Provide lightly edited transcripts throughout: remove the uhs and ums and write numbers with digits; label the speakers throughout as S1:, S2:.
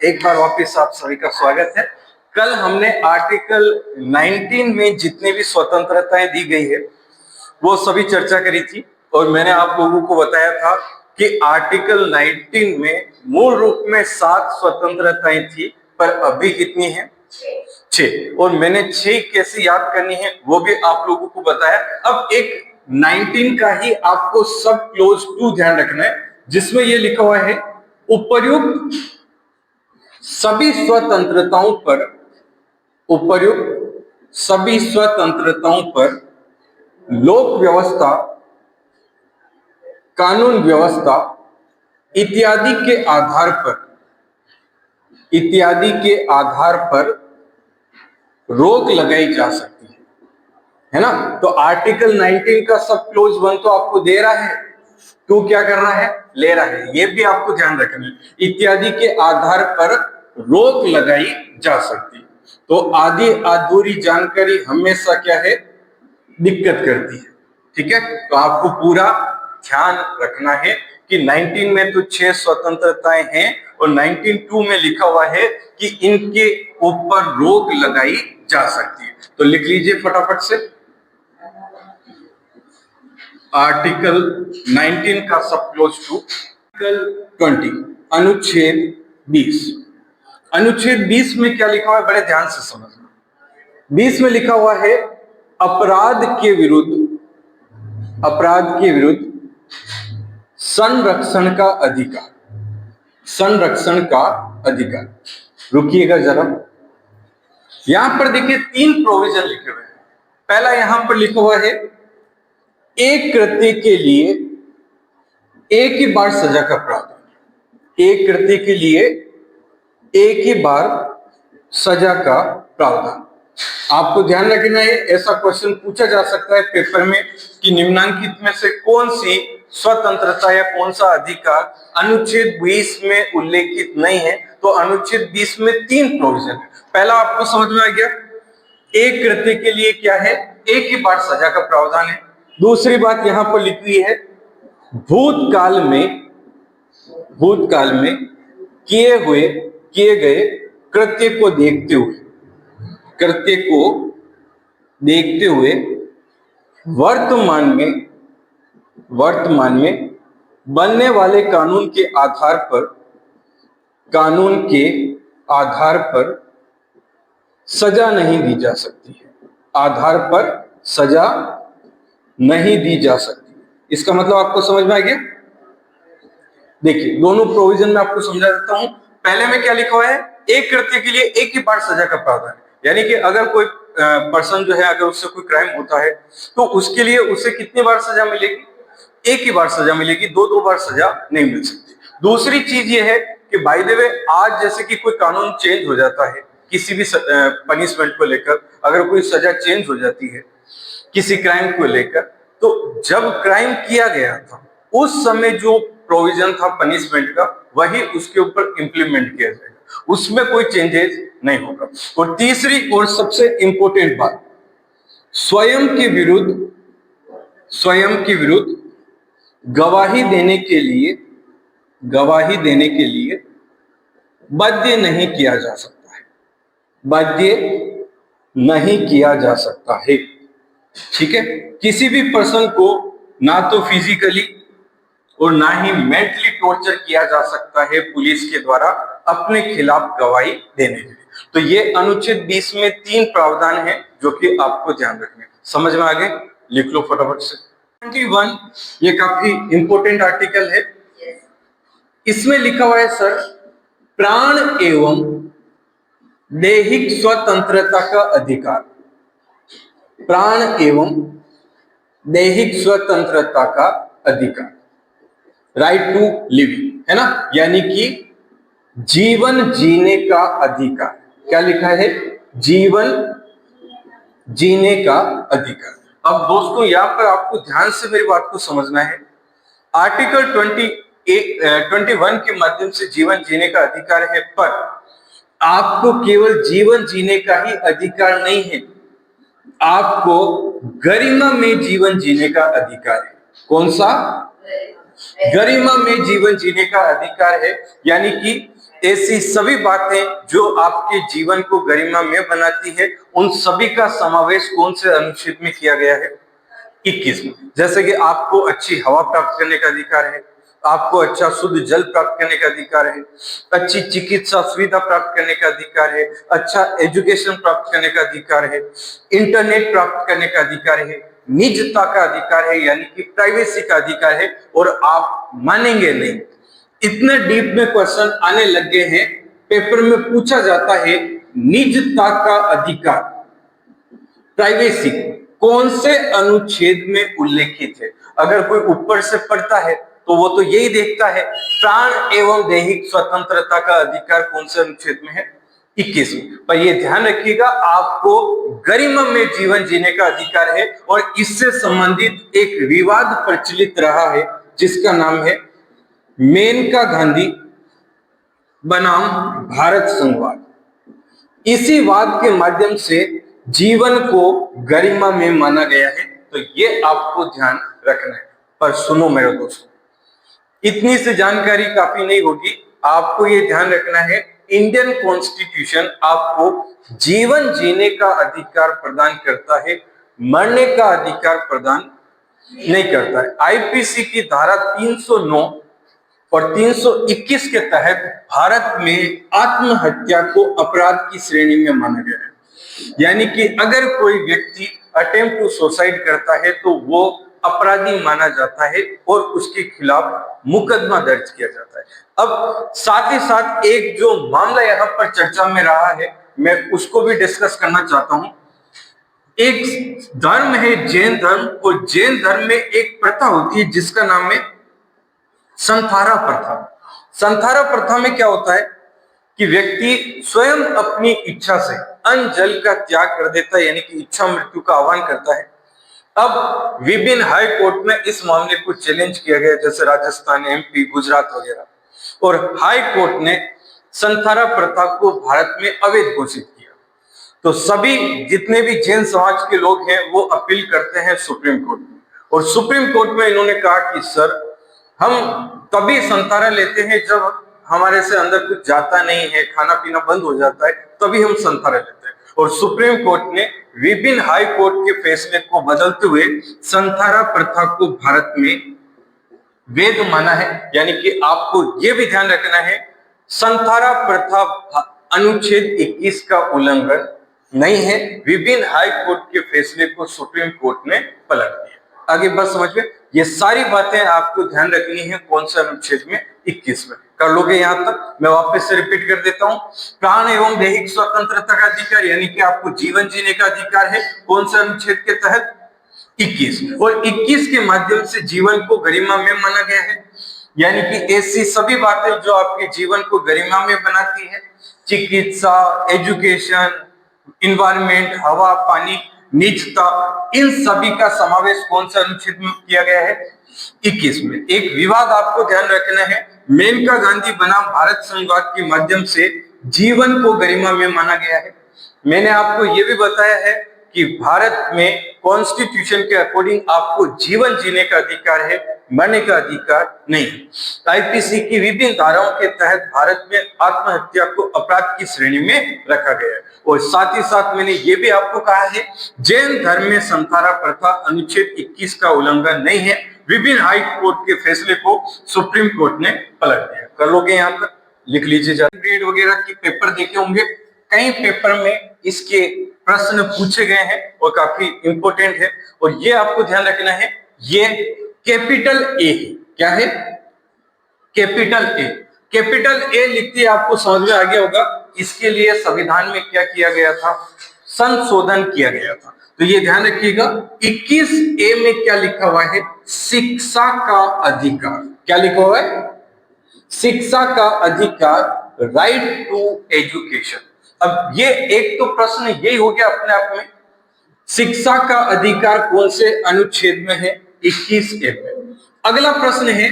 S1: एक बार वापस आप सभी का स्वागत है। कल हमने आर्टिकल 19 में जितनी भी स्वतंत्रताएं दी गई है वो सभी चर्चा करी थी और मैंने आप लोगों को बताया था कि आर्टिकल 19 में मूल रूप में 7 स्वतंत्रताएं थी, पर अभी कितनी है? 6। और मैंने 6 कैसे याद करनी है वो भी आप लोगों को बताया। अब एक 19 का ही आपको सब क्लोज टू ध्यान रखना है, जिसमें ये लिखा हुआ है उपर्युक्त सभी स्वतंत्रताओं पर लोक व्यवस्था, कानून व्यवस्था इत्यादि के आधार पर रोक लगाई जा सकती है ना। तो आर्टिकल 19 का सब क्लोज 1 तो आपको दे रहा है, तो क्या कर रहा है? ले रहा है। ये भी आपको ध्यान रखना है, इत्यादि के आधार पर रोक लगाई जा सकती है। तो आधी अधूरी जानकारी हमेशा क्या है? दिक्कत करती है। ठीक है, तो आपको पूरा ध्यान रखना है कि 19 में तो 6 स्वतंत्रताएं हैं और 19(2) में लिखा हुआ है कि इनके ऊपर रोक लगाई जा सकती है। तो लिख लीजिए फटाफट से, आर्टिकल 19 का सब क्लोज टू आर्टिकल 20 अनुच्छेद 20। अनुच्छेद 20 में क्या लिखा हुआ है? बड़े ध्यान से समझना। 20 में लिखा हुआ है अपराध के विरुद्ध संरक्षण का अधिकार। रुकिएगा जरा, यहां पर देखिए 3 प्रोविजन लिखे हुए हैं। पहला यहां पर लिखा हुआ है एक कृत्य के लिए एक ही बार सजा का प्रावधान। एक कृत्य के लिए एक ही बार सजा का प्रावधान। आपको ध्यान रखना है, ऐसा क्वेश्चन पूछा जा सकता है पेपर में कि निम्नांकित में से कौन सी स्वतंत्रता या कौन सा अधिकार अनुच्छेद 20 में उल्लेखित नहीं है। तो अनुच्छेद 20 में 3 प्रोविजन है। पहला आपको समझ में आ गया, एक कृत्य के लिए क्या है? एक ही बार सजा का प्रावधान है। दूसरी बात यहां पर लिखी है भूतकाल में किए गए कृत्य को देखते हुए वर्तमान में बनने वाले कानून के आधार पर सजा नहीं दी जा सकती है। इसका मतलब आपको समझ में आ गया? देखिए दोनों प्रोविजन में आपको समझा देता हूं। पहले में क्या लिखा हुआ है? एक कृत्य के लिए एक ही बार सजा का प्रावधान, यानी कि अगर कोई पर्सन जो है, अगर उससे कोई क्राइम होता है तो उसके लिए उसे कितनी बार सजा मिलेगी? एक ही बार सजा मिलेगी, दो बार सजा नहीं मिल सकती। दूसरी चीज ये है कि बाय द वे आज जैसे कि कोई कानून चेंज हो जाता है, किसी भी पनिशमेंट को लेकर अगर कोई सजा चेंज हो जाती है किसी क्राइम को लेकर, तो जब क्राइम किया गया था उस समय जो प्रोविजन था पनिशमेंट का, वही उसके ऊपर इंप्लीमेंट किया जाएगा, उसमें कोई चेंजेस नहीं होगा। और तीसरी और सबसे इंपॉर्टेंट बात, स्वयं के विरुद्ध गवाही देने के लिए बाध्य नहीं किया जा सकता है। ठीक है, किसी भी पर्सन को ना तो फिजिकली और ना ही मेंटली टॉर्चर किया जा सकता है पुलिस के द्वारा अपने खिलाफ गवाही देने के लिए। तो ये अनुच्छेद 20 में 3 प्रावधान है जो कि आपको ध्यान रखने। समझ में आ गए? लिख लो फटाफट से। 21 ये काफी इंपॉर्टेंट आर्टिकल है। इसमें लिखा हुआ है सर, प्राण एवं दैहिक स्वतंत्रता का अधिकार। प्राण एवं दैहिक स्वतंत्रता का अधिकार, राइट टू लिविंग, है ना, यानी कि जीवन जीने का अधिकार। क्या लिखा है? जीवन जीने का अधिकार। अब दोस्तों यहां पर आपको ध्यान से मेरी बात को समझना है। आर्टिकल 21 के माध्यम से जीवन जीने का अधिकार है, पर आपको केवल जीवन जीने का ही अधिकार नहीं है, आपको गरिमा में जीवन जीने का अधिकार है। कौन सा? गरिमा में जीवन जीने का अधिकार है, यानी कि ऐसी सभी बातें जो आपके जीवन को गरिमामय बनाती है, उन सभी का समावेश कौन से अनुच्छेद में किया गया है? 21 में। जैसे कि आपको अच्छी हवा प्राप्त करने का अधिकार है, आपको अच्छा शुद्ध जल प्राप्त करने का अधिकार है, अच्छी चिकित्सा सुविधा प्राप्त करने का अधिकार है, अच्छा एजुकेशन प्राप्त करने का अधिकार है, इंटरनेट प्राप्त करने का अधिकार है, निजता का अधिकार है यानी कि प्राइवेसी का अधिकार है। और आप मानेंगे नहीं, इतने डीप में क्वेश्चन आने लग गए हैं, पेपर में पूछा जाता है निजता का अधिकार, प्राइवेसी कौन से अनुच्छेद में उल्लेखित है। अगर कोई ऊपर से पढ़ता है तो वो तो यही देखता है प्राण एवं दैहिक स्वतंत्रता का अधिकार कौन से अनुच्छेद में है? 21 में। पर ये ध्यान रखिएगा, आपको गरिमामय जीवन जीने का अधिकार है और इससे संबंधित एक विवाद प्रचलित रहा है जिसका नाम है मेनका गांधी बनाम भारत संघवाद। इसी वाद के माध्यम से जीवन को गरिमा में माना गया है, तो ये आपको ध्यान रखना है। पर सुनो मेरे दोस्तों, इतनी सी जानकारी काफी नहीं होगी, आपको ये ध्यान रखना है इंडियन कॉन्स्टिट्यूशन आपको जीवन जीने का अधिकार प्रदान करता है, मरने का अधिकार प्रदान नहीं करता है। आईपीसी की धारा 309 और 321 के तहत भारत में आत्महत्या को अपराध की श्रेणी में माना गया है। यानी कि अगर कोई व्यक्ति अटेम्प्ट टू सुसाइड करता है तो वो अपराधी माना जाता है और उसके खिलाफ मुकदमा दर्ज किया जाता है। अब साथ ही साथ एक जो मामला यहाँ पर चर्चा में रहा है, मैं उसको भी डिस्कस करना चाहता हूं। एक धर्म है जैन धर्म, और जैन धर्म में एक प्रथा होती है जिसका नाम है संथारा प्रथा। संथारा प्रथा में क्या होता है कि व्यक्ति स्वयं अपनी इच्छा से अन्न जल का त्याग कर देता है, यानी कि इच्छा मृत्यु का आह्वान करता है। अब विभिन्न हाई कोर्ट में इस मामले को चैलेंज किया गया, जैसे राजस्थान, एमपी, गुजरात वगैरह, और हाई कोर्ट ने संथारा प्रथा को भारत में अवैध घोषित किया। तो सभी जितने भी जैन समाज के लोग हैं वो अपील करते हैं सुप्रीम कोर्ट में, और सुप्रीम कोर्ट में इन्होंने कहा कि सर, हम तभी संथारा लेते हैं जब हमारे से अंदर कुछ जाता नहीं है, खाना पीना बंद हो जाता है, तभी हम संथारा लेते हैं। और सुप्रीम कोर्ट ने विभिन्न हाई कोर्ट के फैसले को बदलते हुए संथारा प्रथा को भारत में वैध माना है। यानी कि आपको यह भी ध्यान रखना है, संथारा प्रथा अनुच्छेद 21 का उल्लंघन नहीं है। विभिन्न हाई कोर्ट के फैसले को सुप्रीम कोर्ट ने पलट दिया। आगे बस समझ में, ये सारी बातें आपको ध्यान रखनी है कौन से अनुच्छेद में? 21 में। कर लोगे यहां तक? मैं वापस से रिपीट कर देता हूं। प्राण एवं दैहिक स्वतंत्रता का अधिकार, यानी कि आपको जीवन जीने का अधिकार है, कौन से अनुच्छेद के तहत? 21। और 21 के माध्यम से जीवन को गरिमा में माना गया है। यानी कि ऐसी सभी बातें जो आपके जीवन को गरिमा में बनाती है, चिकित्सा, एजुकेशन, इन्वायरमेंट, हवा, पानी, निजता, इन सभी का समावेश कौन सा अनुच्छेद में किया गया है? 21 में। एक विवाद आपको ध्यान रखना है, मेनका गांधी बनाम भारत संघवाद के माध्यम से जीवन को गरिमा में माना गया है। मैंने आपको यह भी बताया है कि भारत में कॉन्स्टिट्यूशन के अकॉर्डिंग आपको जीवन जीने का अधिकार है, मरने का अधिकार नहीं। आईपीसी की विभिन्न धाराओं के तहत भारत में आत्महत्या को अपराध की श्रेणी में रखा गया है। और साथ ही साथ मैंने ये भी आपको कहा है, जैन धर्म में संथारा प्रथा अनुच्छेद 21 का उल्लंघन नहीं है। विभिन्न हाई कोर्ट के फैसले को सुप्रीम कोर्ट ने पलट दिया। कर लोगे यहाँ पर? लिख लीजिए। ग्रेड वगैरह के पेपर देखे होंगे, कई पेपर में इसके प्रश्न पूछे गए हैं और काफी इंपॉर्टेंट है। और ये आपको ध्यान रखना है, ये कैपिटल ए है। क्या है? Capital A. कैपिटल ए लिखते आपको समझ में आ गया होगा। इसके लिए संविधान में क्या किया गया था? संशोधन किया गया था। तो ये ध्यान रखिएगा, 21 ए में क्या लिखा हुआ है? शिक्षा का अधिकार। क्या लिखा हुआ है? शिक्षा का अधिकार, राइट टू एजुकेशन। अब ये एक तो प्रश्न यही हो गया अपने आप में, शिक्षा का अधिकार कौन से अनुच्छेद में है? 21 ए में। अगला प्रश्न है,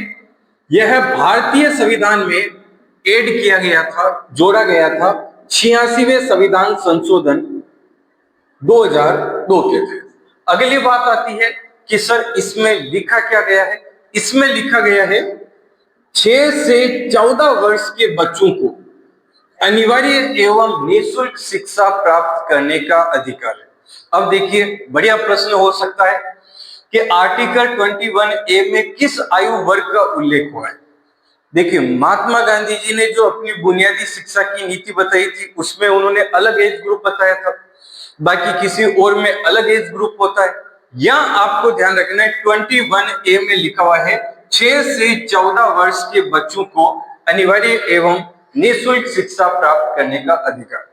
S1: यह भारतीय संविधान में ऐड किया गया था, जोड़ा गया था 86वें संविधान संशोधन 2002 के थे। अगली बात आती है कि सर इसमें लिखा क्या गया है? इसमें लिखा गया है 6 से 14 वर्ष के बच्चों को अनिवार्य एवं निःशुल्क शिक्षा प्राप्त करने का अधिकार है। अब देखिए, बढ़िया प्रश्न हो सकता है कि आर्टिकल 21A में किस आयु वर्ग का उल्लेख हुआ है। देखिए, महात्मा गांधी जी ने जो अपनी बुनियादी शिक्षा की नीति बताई थी, उसमें उन्होंने अलग एज ग्रुप बताया था, बाकी किसी और में अलग एज ग्रुप होता है। यहाँ आपको ध्यान रखना है 21A में लिखा हुआ है 6 से 14 वर्ष के बच्चों को अनिवार्य एवं निःशुल्क शिक्षा प्राप्त करने का अधिकार।